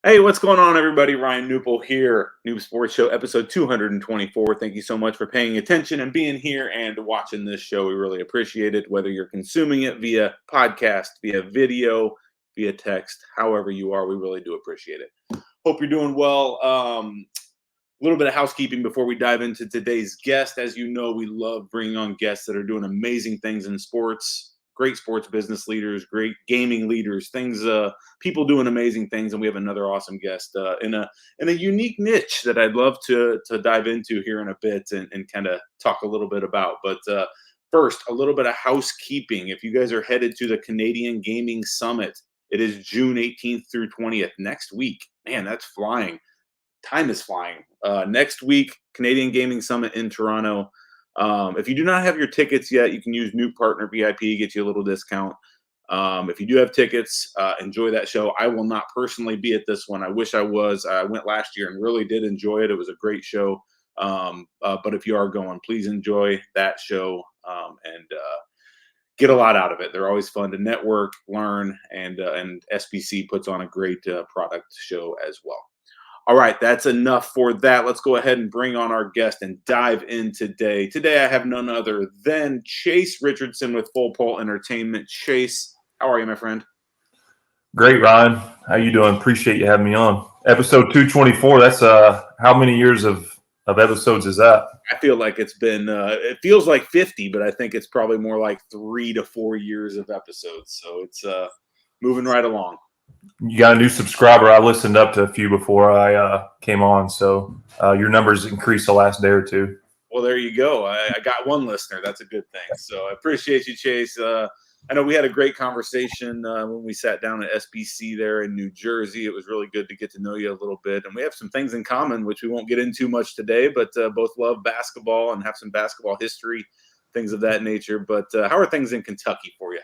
Hey, what's going on, everybody? Ryan Newpel here, Knup Sports Show, episode 224. Thank you so much for paying attention and being here and watching this show. We really appreciate it, whether you're consuming it via podcast, via video, via text, however you are, we really do appreciate it. Hope you're doing well. A little bit of housekeeping before we dive into today's guest. As you know, we love bringing on guests that are doing amazing things in sports. Great sports business leaders, great gaming leaders, people doing amazing things, and we have another awesome guest in a unique niche that I'd love to dive into here in a bit and kind of talk a little bit about. But first, a little bit of housekeeping. If you guys are headed to the Canadian Gaming Summit, it is June 18th through 20th next week. Man, that's flying. Time is flying. Next week, Canadian Gaming Summit in Toronto. If you do not have your tickets yet, you can use Knup Partner VIP, get you a little discount. If you do have tickets, enjoy that show. I will not personally be at this one. I wish I was. I went last year and really did enjoy it. It was a great show. But if you are going, please enjoy that show and get a lot out of it. They're always fun to network, learn, and SBC puts on a great product show as well. All right, that's enough for that. Let's go ahead and bring on our guest and dive in today. Today, I have none other than Chase Richardson with Full Pole Entertainment. Chase, how are you, my friend? Great, Ryan. How you doing? Appreciate you having me on. Episode 224, that's how many years of episodes is that? I feel like it's been, it feels like 50, but I think it's probably more like 3 to 4 years of episodes. So it's moving right along. You got a new subscriber. I listened up to a few before I came on, so your numbers increased the last day or two. Well, there you go. I got one listener. That's a good thing. So I appreciate you, Chase. I know we had a great conversation when we sat down at SBC there in New Jersey. It was really good to get to know you a little bit. And we have some things in common, which we won't get into much today, but both love basketball and have some basketball history, things of that nature. But how are things in Kentucky for you?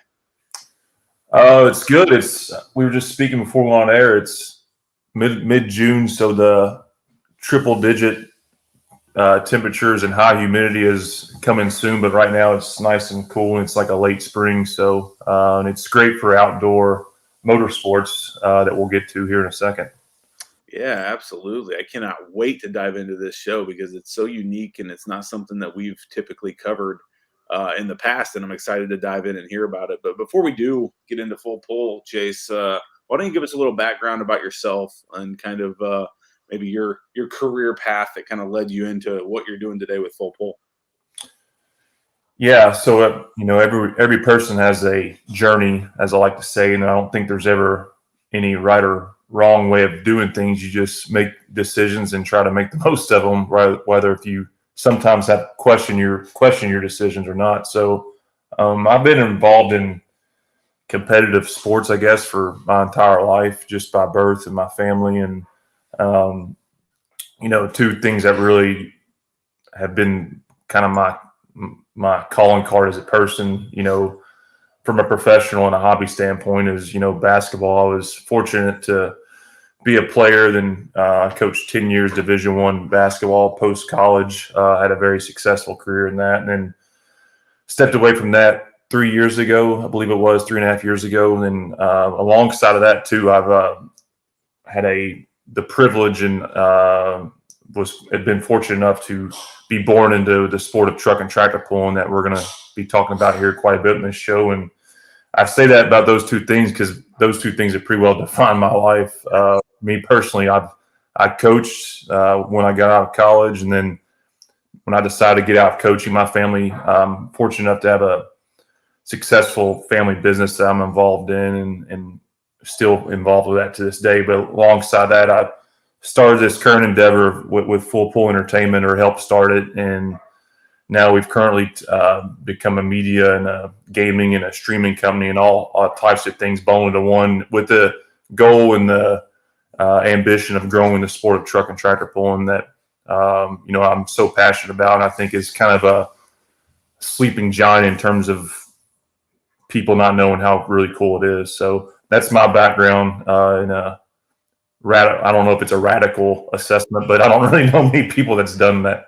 It's good. We were just speaking before we went on air. It's mid-June, so the triple-digit temperatures and high humidity is coming soon. But right now it's nice and cool, and it's like a late spring. So and it's great for outdoor motorsports that we'll get to here in a second. Yeah, absolutely. I cannot wait to dive into this show because it's so unique and it's not something that we've typically covered in the past, and I'm excited to dive in and hear about it. But before we do get into Full Pole, Chase, why don't you give us a little background about yourself and kind of maybe your career path that kind of led you into what you're doing today with Full Pole? Yeah, so every person has a journey, as I like to say, and I don't think there's ever any right or wrong way of doing things. You just make decisions and try to make the most of them, whether if you sometimes have to question your decisions or not. So I've been involved in competitive sports, I guess, for my entire life, just by birth and my family. And, two things that really have been kind of my calling card as a person, from a professional and a hobby standpoint is, basketball. I was fortunate to be a player. Then I coached 10 years Division I basketball post-college. Had a very successful career in that. And then stepped away from that 3 years ago, I believe it was 3.5 years ago. And then alongside of that, too, I've had the privilege and had been fortunate enough to be born into the sport of truck and tractor pulling that we're going to be talking about here quite a bit in this show. And I say that about those two things because those two things have pretty well defined my life. Me personally, I coached when I got out of college, and then when I decided to get out of coaching, my family, I'm fortunate enough to have a successful family business that I'm involved in and still involved with that to this day. But alongside that, I started this current endeavor with Full Pole Entertainment, or helped start it, and now we've currently become a media and a gaming and a streaming company and all types of things bundled into one, with the goal and the ambition of growing the sport of truck and tractor pulling that I'm so passionate about, and I think is kind of a sleeping giant in terms of people not knowing how really cool it is. So that's my background in a I don't know if it's a radical assessment, but I don't really know many people that's done that,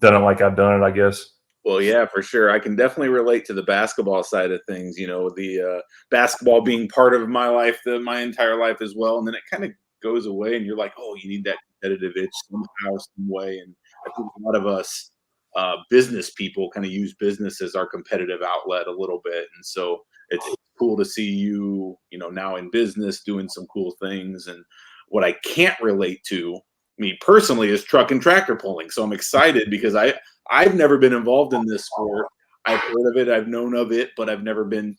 done it like I've done it, I guess. Well, yeah, for sure. I can definitely relate to the basketball side of things. The basketball being part of my life, my entire life as well, and then it kind of goes away, and you're like, oh, you need that competitive itch somehow, some way. And I think a lot of us business people kind of use business as our competitive outlet a little bit, and so it's cool to see you, now in business doing some cool things. And what I can't relate to, me personally, is truck and tractor pulling. So I'm excited because I've never been involved in this sport. I've heard of it, I've known of it, but I've never been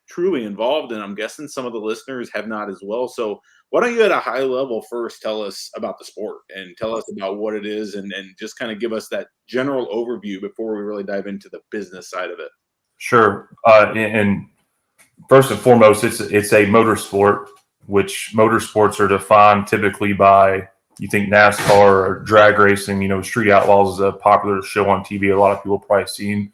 truly involved, and I'm guessing some of the listeners have not as well. So why don't you at a high level first tell us about the sport and tell us about what it is, and just kind of give us that general overview before we really dive into the business side of it. Sure. And first and foremost, it's a motorsport, which motorsports are defined typically by, you think NASCAR or drag racing. Street Outlaws is a popular show on TV. A lot of people probably seen,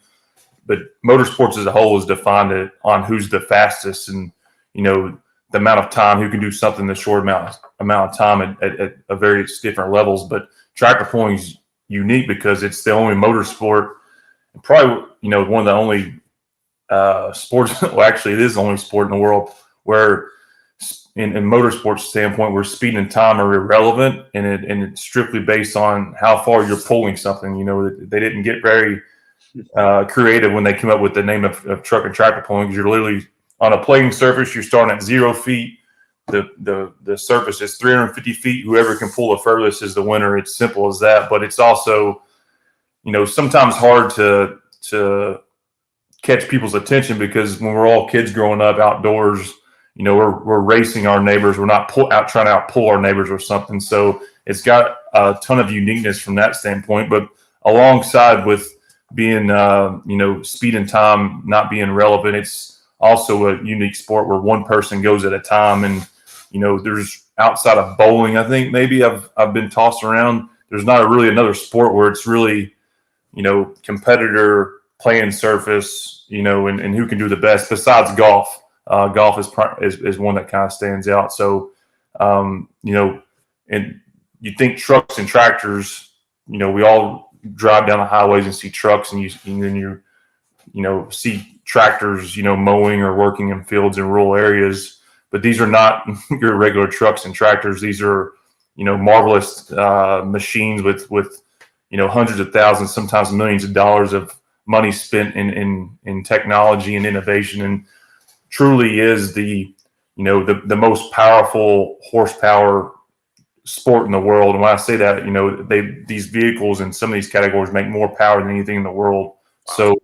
but motorsports as a whole is defined on who's the fastest, and the amount of time, who can do something in the short amount of time at various different levels. But tractor pulling is unique because it's the only motorsport, probably one of the only sports. Well, actually, it is the only sport in the world where, in motorsports standpoint, where speed and time are irrelevant, and it's strictly based on how far you're pulling something. They didn't get very creative when they came up with the name of truck and tractor pulling, because you're literally on a playing surface. You're starting at 0 feet. The surface is 350 feet. Whoever can pull the furthest is the winner. It's simple as that. But it's also, sometimes hard to catch people's attention, because when we're all kids growing up outdoors, we're racing our neighbors. We're not trying to outpull our neighbors or something. So it's got a ton of uniqueness from that standpoint. But alongside with being, speed and time not being relevant, it's also a unique sport where one person goes at a time. And, there's, outside of bowling, I think maybe I've been tossed around, there's not really another sport where it's really, competitor playing surface, and who can do the best besides golf. Golf is one that kind of stands out. So, and you think trucks and tractors, we all drive down the highways and see trucks, and then you see tractors, mowing or working in fields in rural areas. But these are not your regular trucks and tractors. These are, marvelous machines with hundreds of thousands, sometimes millions of dollars of money spent in technology and innovation, and truly is the most powerful horsepower sport in the world. And when I say that, these vehicles in some of these categories make more power than anything in the world. So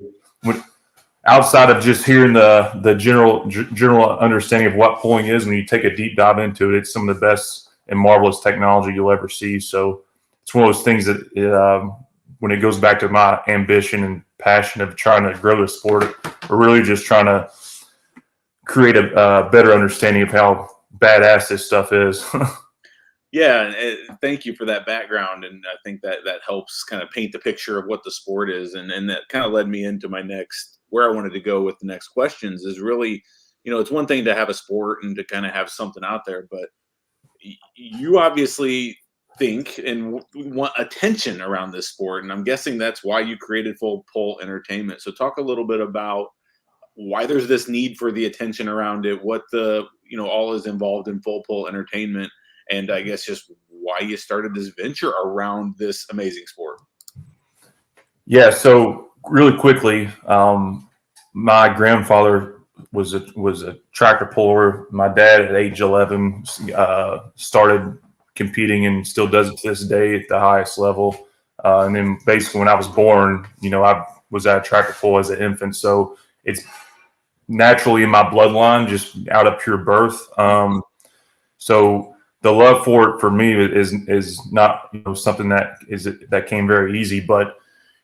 outside of just hearing the general understanding of what pulling is, when you take a deep dive into it, it's some of the best and marvelous technology you'll ever see. So it's one of those things that when it goes back to my ambition and passion of trying to grow the sport, we're really just trying to create a better understanding of how badass this stuff is. Yeah, and thank you for that background, and I think that helps kind of paint the picture of what the sport is, and that kind of led me into where I wanted to go with the next questions. Is really, it's one thing to have a sport and to kind of have something out there, but you obviously think and want attention around this sport, and I'm guessing that's why you created Full Pull Entertainment. So talk a little bit about why there's this need for the attention around it, what the all is involved in Full Pull Entertainment, and I guess just why you started this venture around this amazing sport. Yeah. So really quickly, my grandfather was a tractor puller. My dad at age 11 started competing and still does it to this day at the highest level. And then basically when I was born, I was at a tractor pull as an infant. So it's naturally in my bloodline, just out of pure birth. So the love for it for me is not something that came very easy, but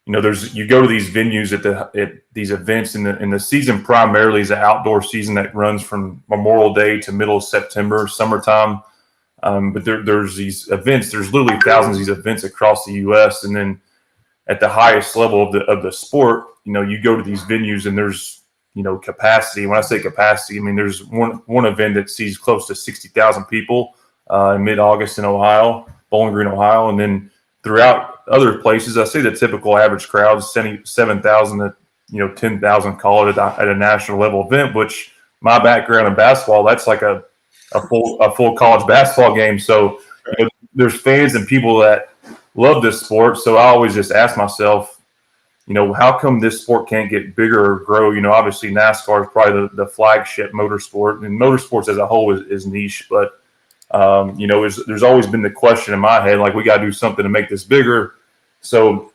you go to these venues at these events, and the season primarily is an outdoor season that runs from Memorial Day to middle of September, summertime. But there's these events. There's literally thousands of these events across the U.S. And then at the highest level of the sport, you go to these venues and there's capacity. When I say capacity, I mean there's one event that sees close to 60,000 people in mid-August in Ohio, Bowling Green, Ohio, and then throughout other places, I see the typical average crowd is 7,000 to 10,000 call it at a national level event. Which my background in basketball, that's like a full college basketball game. So there's fans and people that love this sport. So I always just ask myself, how come this sport can't get bigger or grow? Obviously NASCAR is probably the flagship motorsport, and motorsports as a whole is niche. But there's always been the question in my head, like, we got to do something to make this bigger. So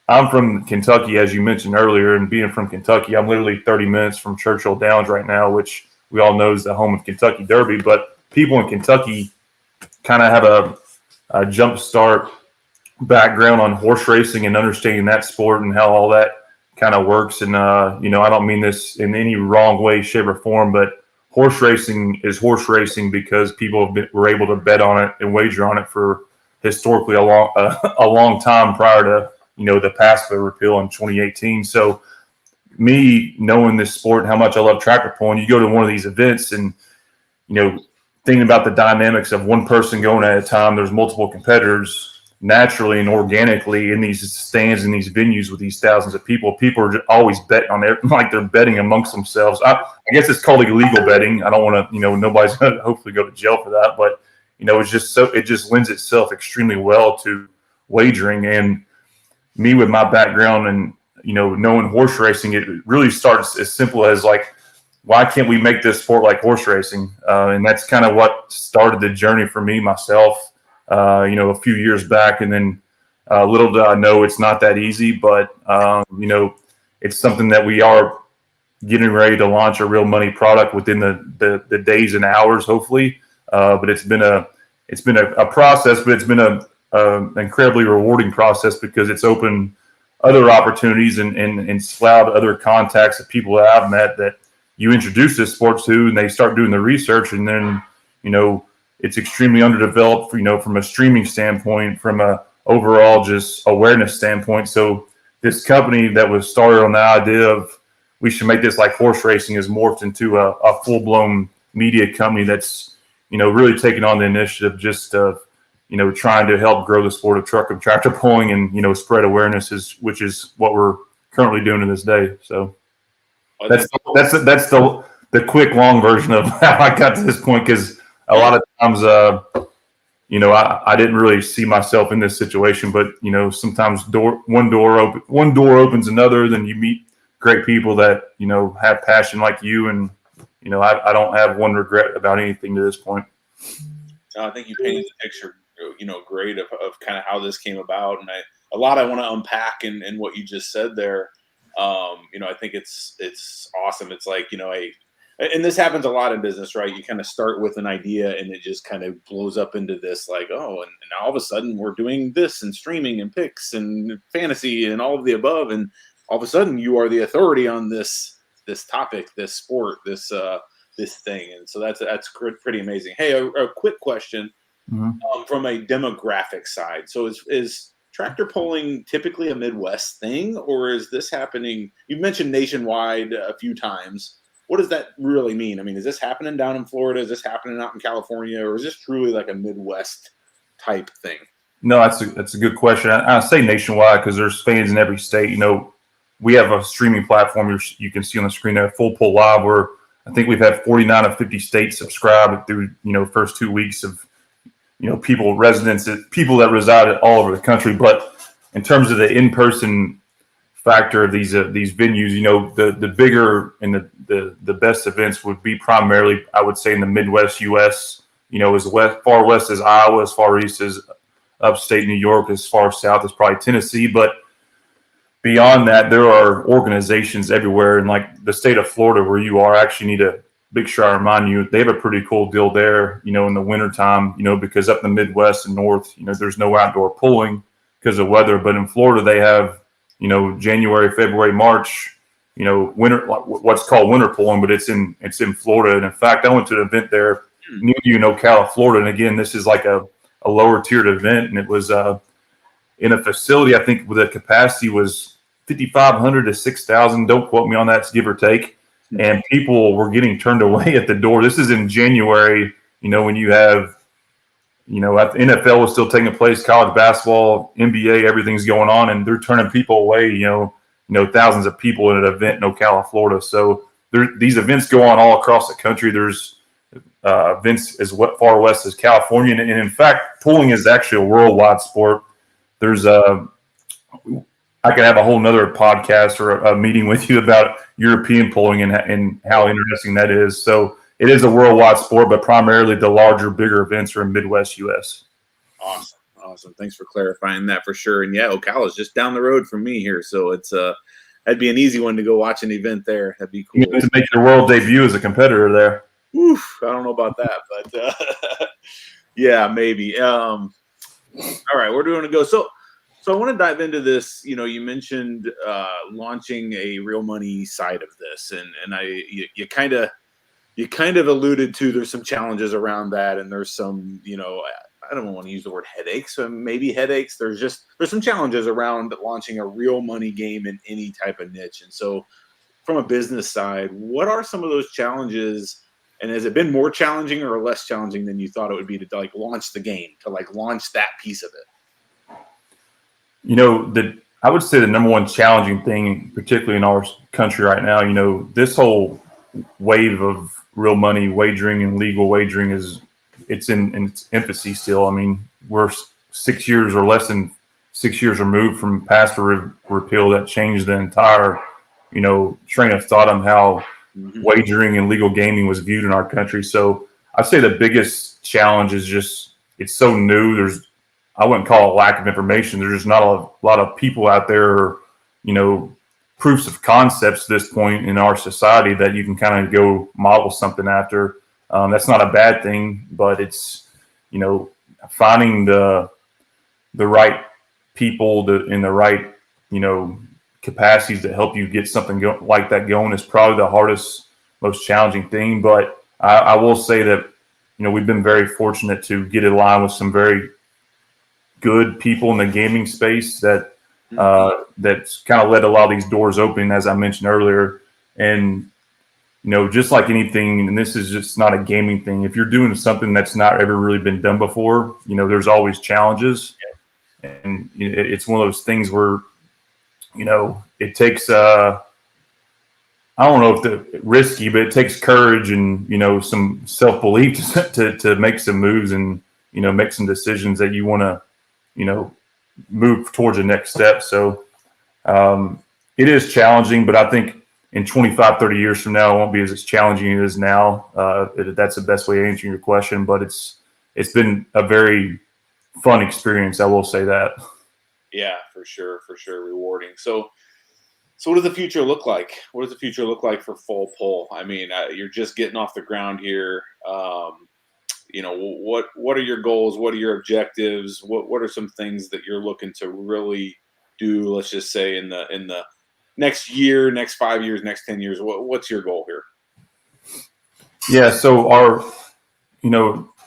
I'm from Kentucky, as you mentioned earlier, and being from Kentucky, I'm literally 30 minutes from Churchill Downs right now, which we all know is the home of Kentucky Derby. But people in Kentucky kind of have a jump start background on horse racing and understanding that sport and how all that kind of works. And, I don't mean this in any wrong way, shape, or form, but horse racing is horse racing because people were able to bet on it and wager on it for historically a long time prior to, the PASPA repeal in 2018. So me knowing this sport and how much I love tractor pulling, you go to one of these events and, thinking about the dynamics of one person going at a time, there's multiple competitors. Naturally and organically in these stands and these venues with these thousands of people are always betting on it, like they're betting amongst themselves. I guess it's called illegal betting. I don't want to, nobody's going to hopefully go to jail for that, but it's just it just lends itself extremely well to wagering. And me with my background and knowing horse racing, it really starts as simple as like, why can't we make this sport like horse racing? And that's kind of what started the journey for me myself. A few years back, and then little did I know it's not that easy, but it's something that we are getting ready to launch a real money product within the days and hours, hopefully. But it's been a process, but it's been a incredibly rewarding process because it's opened other opportunities and allowed other contacts of people that I've met that you introduce this sport to, and they start doing the research, and then it's extremely underdeveloped, from a streaming standpoint, from a overall just awareness standpoint. So this company that was started on the idea of we should make this like horse racing has morphed into a full-blown media company that's, really taking on the initiative just of, trying to help grow the sport of truck and tractor pulling and, spread awareness, which is what we're currently doing to this day. So that's the quick, long version of how I got to this point, because a lot of times, I didn't really see myself in this situation, but sometimes one door opens another. Then you meet great people that have passion like you, and I don't have one regret about anything to this point. I think you painted the picture, great of kind of how this came about, and a lot I want to unpack in what you just said there. I think it's awesome. It's like and this happens a lot in business, right? You kind of start with an idea and it just kind of blows up into this like, and now all of a sudden we're doing this and streaming and picks and fantasy and all of the above. And all of a sudden you are the authority on this topic, this sport, this thing. And so that's pretty amazing. Hey, a quick question from a demographic side. So is tractor pulling typically a Midwest thing, or is this happening? You've mentioned nationwide a few times. What does that really mean? I mean, is this happening down in Florida? Is this happening out in California? Or is this truly like a Midwest type thing? No, that's a good question. I say nationwide because there's fans in every state. We have a streaming platform you can see on the screen there, Full Pull Live, where I think we've had 49 of 50 states subscribe through, first 2 weeks of, people that reside all over the country. But in terms of the in-person factor of these venues, the bigger and the best events would be primarily, I would say, in the Midwest U.S. As far west as Iowa, as far east as upstate New York, as far south as probably Tennessee. But beyond that, there are organizations everywhere, and like the state of Florida where you are, I actually need to make sure I remind you, they have a pretty cool deal there, in the wintertime, because up in the Midwest and North, there's no outdoor pulling because of weather. But in Florida, they have January, February, March, winter, what's called winter pulling, but it's in Florida. And in fact, I went to an event there near Ocala, Florida. And again, this is like a lower tiered event. And it was in a facility, I think, where the capacity was 5,500 to 6,000. Don't quote me on that, it's give or take. And people were getting turned away at the door. This is in January, when you have At the NFL was still taking place, college basketball, NBA, everything's going on, and they're turning people away. Thousands of people in an event in Ocala, Florida. So these events go on all across the country. There's events as far west as California, and in fact, pulling is actually a worldwide sport. There's I could have a whole nother podcast or a meeting with you about European pulling and how interesting that is. So it is a worldwide sport, but primarily the larger, bigger events are in Midwest U.S. Awesome. Thanks for clarifying that for sure. And yeah, Ocala is just down the road from me here, so it's that'd be an easy one to go watch an event there. That'd be cool. You to make your world debut as a competitor there. Oof, I don't know about that, but yeah, maybe. All right, where do we want to go? So I want to dive into this. You mentioned launching a real money side of this, and you kind of alluded to there's some challenges around that, and there's some, I don't want to use the word headaches, but maybe headaches. There's some challenges around launching a real money game in any type of niche. And so from a business side, what are some of those challenges? And has it been more challenging or less challenging than you thought it would be to launch the game, to launch that piece of it? I would say the number one challenging thing, particularly in our country right now, this whole wave of real money wagering and legal wagering it's in its infancy still. I mean, we're 6 years or less than 6 years removed from past repeal that changed the entire, train of thought on how wagering and legal gaming was viewed in our country. So I'd say the biggest challenge is just it's so new. I wouldn't call it lack of information. There's just not a lot of people out there, proofs of concepts at this point in our society that you can kind of go model something after. That's not a bad thing, but it's, finding the right people in the right, capacities to help you get something like that going is probably the hardest, most challenging thing. But I will say that, we've been very fortunate to get in line with some very good people in the gaming space that's kind of led a lot of these doors open, as I mentioned earlier. And just like anything, and this is just not a gaming thing, if you're doing something that's not ever really been done before, there's always challenges. And it's one of those things where, it takes, I don't know if it's risky, but it takes courage and, some self-belief to make some moves and, make some decisions that you want to, move towards the next step. So it is challenging, but I think in 25, 30 years from now, it won't be as challenging as it is now. That's the best way of answering your question, but it's been a very fun experience. I will say that. Yeah, for sure. Rewarding. So what does the future look like? What does the future look like for Full Pull? I mean, you're just getting off the ground here. What are your goals? What are your objectives? What are some things that you're looking to really do? Let's just say in the next year, next 5 years, next 10 years. What's your goal here? Yeah. So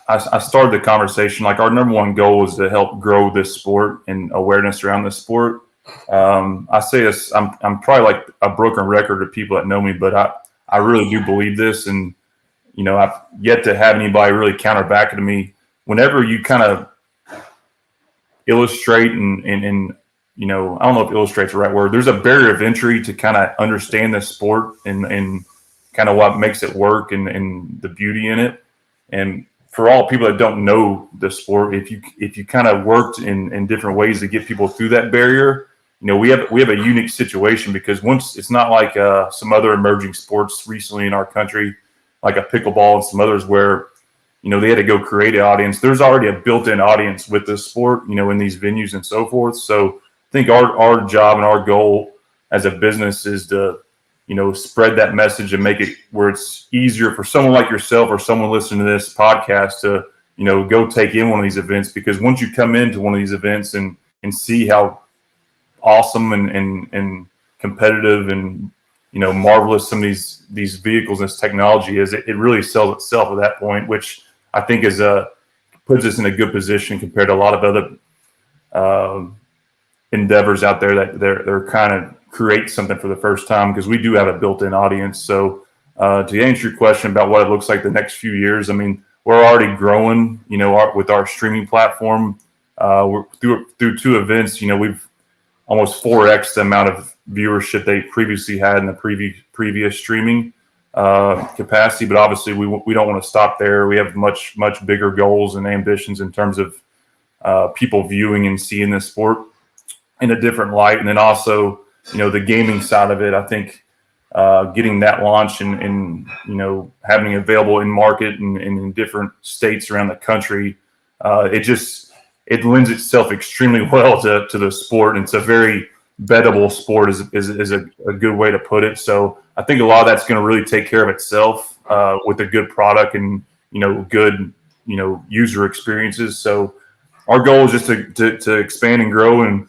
I started the conversation, our number one goal is to help grow this sport and awareness around this sport. I say this, I'm probably like a broken record of people that know me, but I really do believe this. And, I've yet to have anybody really counter back to me. Whenever you kind of illustrate and I don't know if illustrate's the right word. There's a barrier of entry to kind of understand the sport and kind of what makes it work and the beauty in it. And for all people that don't know the sport, if you kind of worked in different ways to get people through that barrier, we have a unique situation because once it's not like some other emerging sports recently in our country, like a pickleball and some others where, they had to go create an audience. There's already a built-in audience with this sport, in these venues and so forth. So I think our job and our goal as a business is to, spread that message and make it where it's easier for someone like yourself or someone listening to this podcast to, go take in one of these events. Because once you come into one of these events and see how awesome and competitive and, marvelous some of these vehicles and this technology is, it really sells itself at that point, which I think is puts us in a good position compared to a lot of other endeavors out there that they're kind of create something for the first time, because we do have a built-in audience. So to answer your question about what it looks like the next few years, I mean, we're already growing, with our streaming platform. We're through 2 events, we've almost 4x the amount of viewership they previously had in the previous streaming capacity. But obviously, we don't want to stop there. We have much bigger goals and ambitions in terms of people viewing and seeing this sport in a different light. And then also, the gaming side of it, I think getting that launched and having it available in market and in different states around the country, it lends itself extremely well to the sport. And it's a very bettable sport is a good way to put it. So I think a lot of that's going to really take care of itself with a good product and, good, user experiences. So our goal is just to expand and grow. And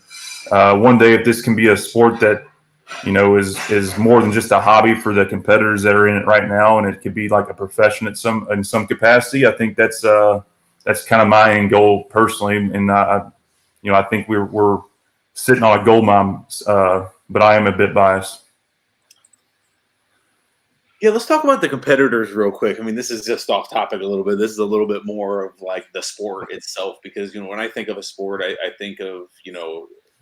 one day, if this can be a sport that, is more than just a hobby for the competitors that are in it right now, and it could be like a profession in some capacity, I think that's kind of my end goal personally. And I think we're sitting on a gold mine, but I am a bit biased. Yeah, let's talk about the competitors real quick. I mean, this is just off topic a little bit. This is a little bit more of like the sport itself, because when I think of a sport, I think of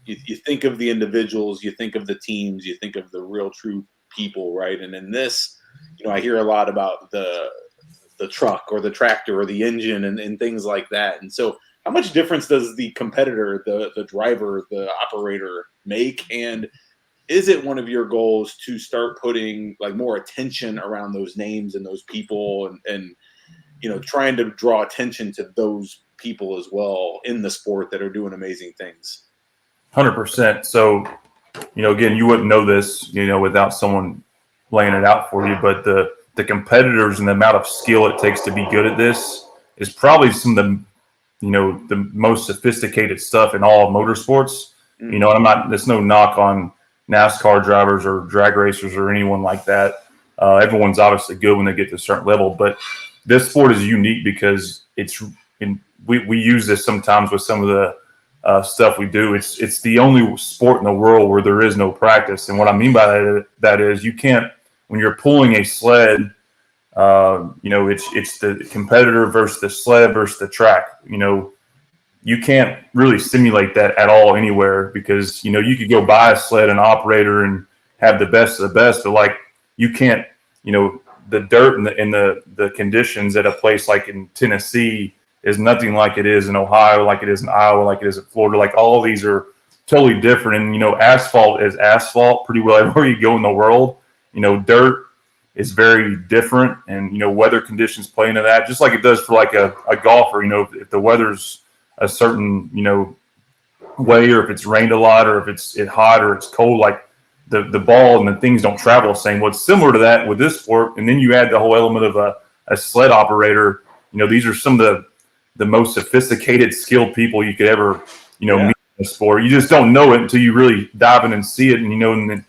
you think of the individuals, you think of the teams, you think of the real true people, right? And in this, I hear a lot about the truck or the tractor or the engine and things like that. And so, how much difference does the competitor, the driver, the operator make? And is it one of your goals to start putting like more attention around those names and those people and trying to draw attention to those people as well in the sport that are doing amazing things? 100%. So, again, you wouldn't know this, without someone laying it out for you, but the competitors and the amount of skill it takes to be good at this is probably some of the most sophisticated stuff in all of motorsports. And there's no knock on NASCAR drivers or drag racers or anyone like that. Everyone's obviously good when they get to a certain level, but this sport is unique because we use this sometimes with some of the stuff we do. It's the only sport in the world where there is no practice. And what I mean by that is you can't, when you're pulling a sled, it's the competitor versus the sled versus the track. You can't really simulate that at all anywhere because, you could go buy a sled and operator and have the best of the best, but like you can't, the dirt and the conditions at a place like in Tennessee is nothing like it is in Ohio, like it is in Iowa, like it is in Florida. Like all of these are totally different. And, asphalt is asphalt pretty well everywhere you go in the world. Dirt is very different, and, weather conditions play into that, just like it does for like a golfer. If the weather's a certain, way, or if it's rained a lot, or if it's hot or it's cold, like the ball and the things don't travel the same. What's similar to that with this sport, and then you add the whole element of a sled operator. These are some of the most sophisticated, skilled people you could ever, meet in the sport. You just don't know it until you really dive in and see it. And, and then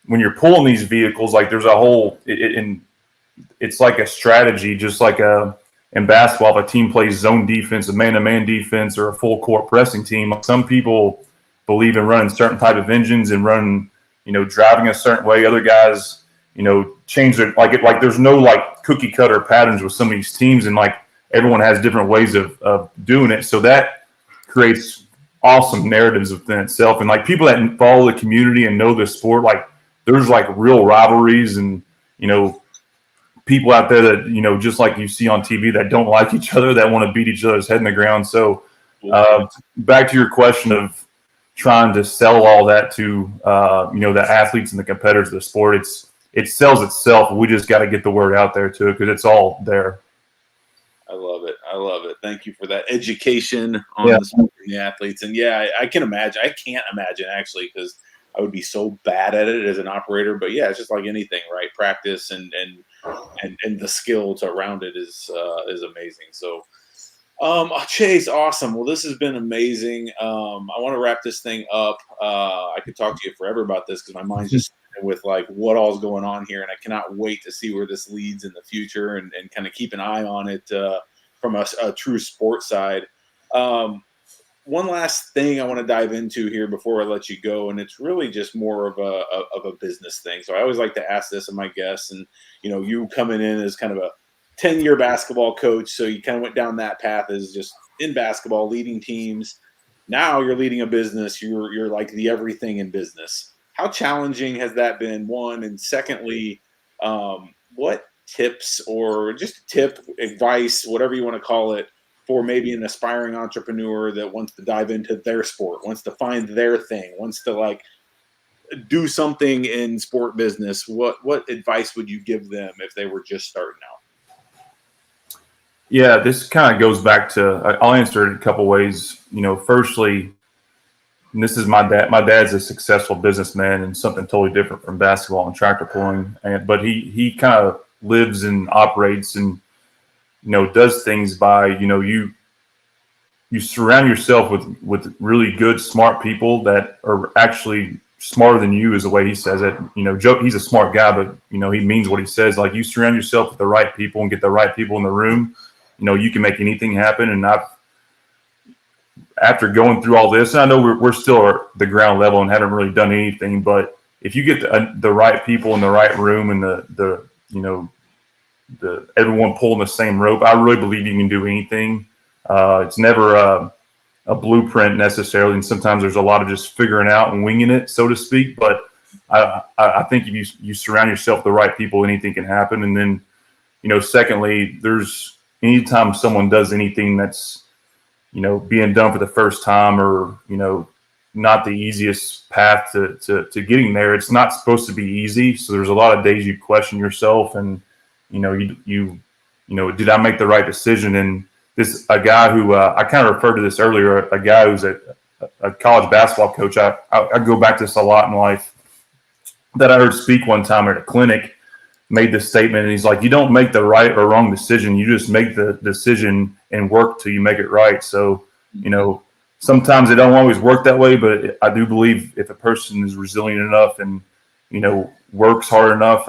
when you're pulling these vehicles, like there's a whole, it's like a strategy, just like in basketball, if a team plays zone defense, a man-to-man defense, or a full court pressing team, some people believe in running certain type of engines and running, driving a certain way. Other guys, change their, like there's no like cookie cutter patterns with some of these teams, and like everyone has different ways of doing it. So that creates awesome narratives within itself. And like people that follow the community and know the sport, like there's like real rivalries and, people out there that, just like you see on TV that don't like each other, that want to beat each other's head in the ground. So back to your question of trying to sell all that to, the athletes and the competitors of the sport, it sells itself. We just got to get the word out there to it because it's all there. I love it. Thank you for that education on the sport and the athletes. And I can imagine. I can't imagine actually, because I would be so bad at it as an operator. But it's just like anything, right? Practice and the skills around it is amazing. So, Chase, awesome. Well, this has been amazing. I want to wrap this thing up. I could talk to you forever about this because my mind's just with like what all's going on here, and I cannot wait to see where this leads in the future and kind of keep an eye on it from a true sports side. One last thing I want to dive into here before I let you go, and it's really just more of a business thing. So I always like to ask this of my guests, and you coming in as kind of 10-year basketball coach, so you kind of went down that path as just in basketball, leading teams. Now you're leading a business. You're like the everything in business. How challenging has that been? One, and secondly, what tips or just tip, advice, whatever you want to call it, for maybe an aspiring entrepreneur that wants to dive into their sport, wants to find their thing, wants to like do something in sport business? What advice would you give them if they were just starting out? Yeah, this kind of goes back to, I'll answer it a couple ways. Firstly, and this is my dad. My dad's a successful businessman and something totally different from basketball and tractor pulling. But he kind of lives and operates and does things by you surround yourself with really good, smart people that are actually smarter than you, is the way he says it. He's a smart guy, but he means what he says. Like, you surround yourself with the right people and get the right people in the room, you can make anything happen. And after going through all this, and I know we're still at the ground level and haven't really done anything, but if you get the right people in the right room and the everyone pulling the same rope, I really believe you can do anything. It's never a blueprint necessarily, and sometimes there's a lot of just figuring out and winging it, so to speak. But I think if you surround yourself with the right people, anything can happen. And then, secondly, there's anytime someone does anything that's being done for the first time, or not the easiest path to getting there, it's not supposed to be easy. So there's a lot of days you question yourself, and did I make the right decision? And a guy who I kind of referred to this earlier, a guy who's a college basketball coach. I go back to this a lot in life, that I heard speak one time at a clinic, made this statement, and he's like, you don't make the right or wrong decision. You just make the decision and work till you make it right. So, sometimes it don't always work that way, but I do believe if a person is resilient enough and, works hard enough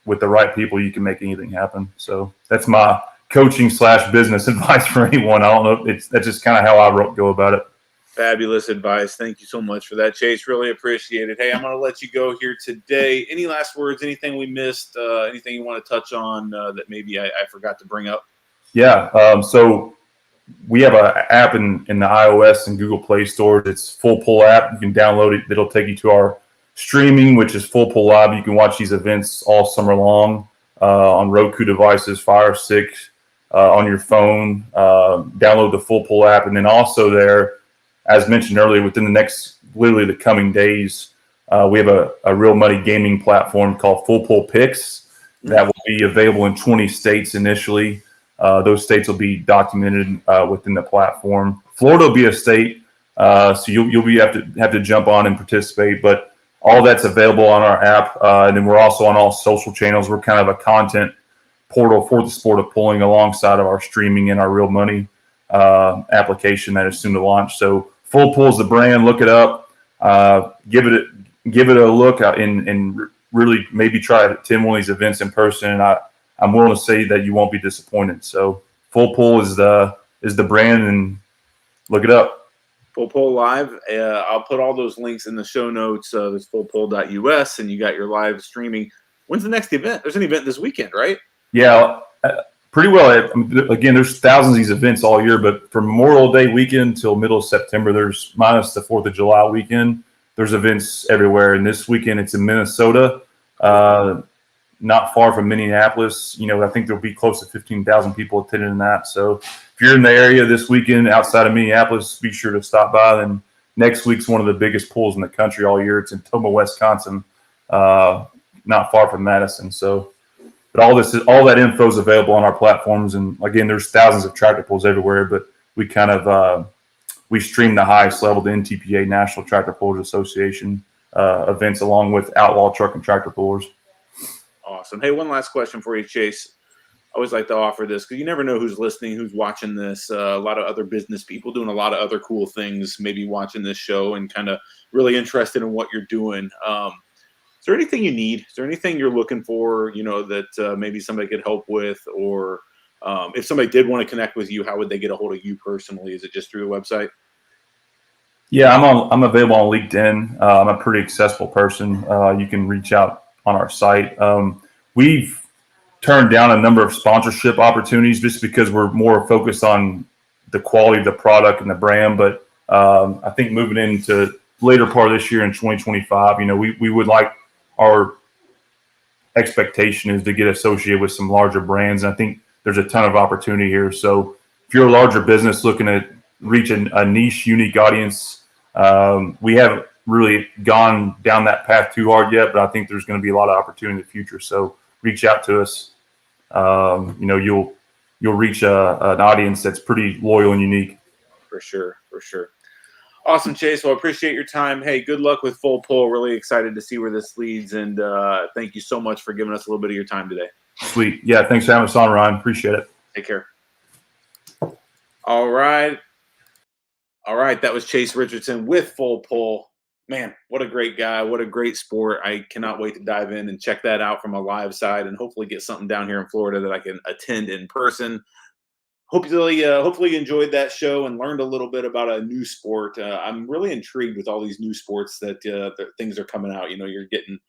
with the right people, you can make anything happen. So that's my coaching / business advice for anyone. I don't know. That's just kind of how I go about it. Fabulous advice. Thank you so much for that, Chase. Really appreciate it. Hey, I'm going to let you go here today. Any last words, anything we missed, anything you want to touch on that maybe I forgot to bring up? Yeah. So we have an app in the iOS and Google Play stores. It's Full Pull app. You can download it. It'll take you to our streaming, which is Full Pull Live. You can watch these events all summer long on Roku devices, Fire Stick, on your phone. Download the Full Pull app. And then also there, as mentioned earlier, within literally the coming days, we have a real money gaming platform called Full Pull Picks that will be available in 20 states initially. Those states will be documented within the platform. Florida will be a state, so you'll have to jump on and participate. But all that's available on our app, and then we're also on all social channels. We're kind of a content portal for the sport of pulling, alongside of our streaming and our real money application that is soon to launch. So Full Pull is the brand. Look it up. Give it a look, and really maybe try to attend one of these events in person. And I'm willing to say that you won't be disappointed. So Full Pull is the brand, and look it up. Full Pull Live. I'll put all those links in the show notes. There's fullpull.us, and you got your live streaming. When's the next event? There's an event this weekend, right? Yeah, pretty well. Again, there's thousands of these events all year, but from Memorial Day weekend till middle of September, there's minus the 4th of July weekend, there's events everywhere. And this weekend it's in Minnesota, not far from Minneapolis. I think there'll be close to 15,000 people attending that. So if you're in the area this weekend outside of Minneapolis, be sure to stop by. And next week's one of the biggest pulls in the country all year. It's in Toma, Wisconsin, not far from Madison. So, but all that info is available on our platforms. And again, there's thousands of tractor pulls everywhere, but we kind of we stream the highest level, the NTPA, National Tractor Pullers Association events, along with outlaw truck and tractor pullers. Awesome. Hey, one last question for you, Chase. I always like to offer this because you never know who's listening, who's watching this. A lot of other business people doing a lot of other cool things, maybe watching this show and kind of really interested in what you're doing. Is there anything you need? Is there anything you're looking for, that maybe somebody could help with? Or if somebody did want to connect with you, how would they get a hold of you personally? Is it just through the website? Yeah, I'm available on LinkedIn. I'm a pretty accessible person. You can reach out on our site. We've turned down a number of sponsorship opportunities just because we're more focused on the quality of the product and the brand. But I think moving into later part of this year in 2025, we would like, our expectation is to get associated with some larger brands. And I think there's a ton of opportunity here. So if you're a larger business looking to reach a niche, unique audience, we haven't really gone down that path too hard yet, but I think there's going to be a lot of opportunity in the future. So reach out to us. You'll reach an audience that's pretty loyal and unique. For sure. Awesome, Chase. Well, I appreciate your time. Hey, good luck with Full Pull. Really excited to see where this leads. And thank you so much for giving us a little bit of your time today. Sweet. Yeah, thanks for having us on, Ryan. Appreciate it. Take care. All right. That was Chase Richardson with Full Pull. Man, what a great guy. What a great sport. I cannot wait to dive in and check that out from a live side and hopefully get something down here in Florida that I can attend in person. Hopefully you enjoyed that show and learned a little bit about a new sport. I'm really intrigued with all these new sports that things are coming out. You're getting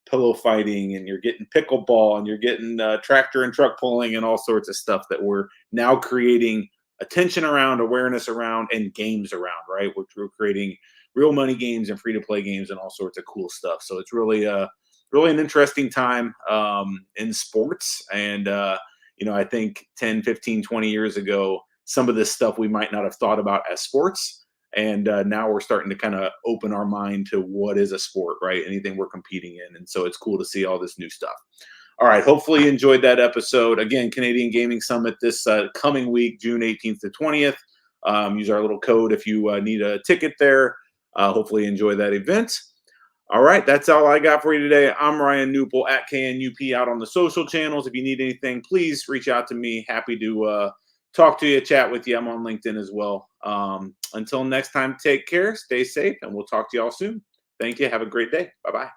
pillow fighting and you're getting pickleball and you're getting tractor and truck pulling and all sorts of stuff that we're now creating attention around, awareness around, and games around, right? We're creating real money games and free-to-play games and all sorts of cool stuff. So it's really an interesting time in sports. And I think 10, 15, 20 years ago, some of this stuff we might not have thought about as sports. And now we're starting to kind of open our mind to what is a sport, right? Anything we're competing in. And so it's cool to see all this new stuff. All right. Hopefully you enjoyed that episode. Again, Canadian Gaming Summit this coming week, June 18th to 20th. Use our little code if you need a ticket there. Hopefully you enjoy that event. All right, that's all I got for you today. I'm Ryan Newpel at KNUP out on the social channels. If you need anything, please reach out to me. Happy to talk to you, chat with you. I'm on LinkedIn as well. Until next time, take care, stay safe, and we'll talk to you all soon. Thank you. Have a great day. Bye-bye.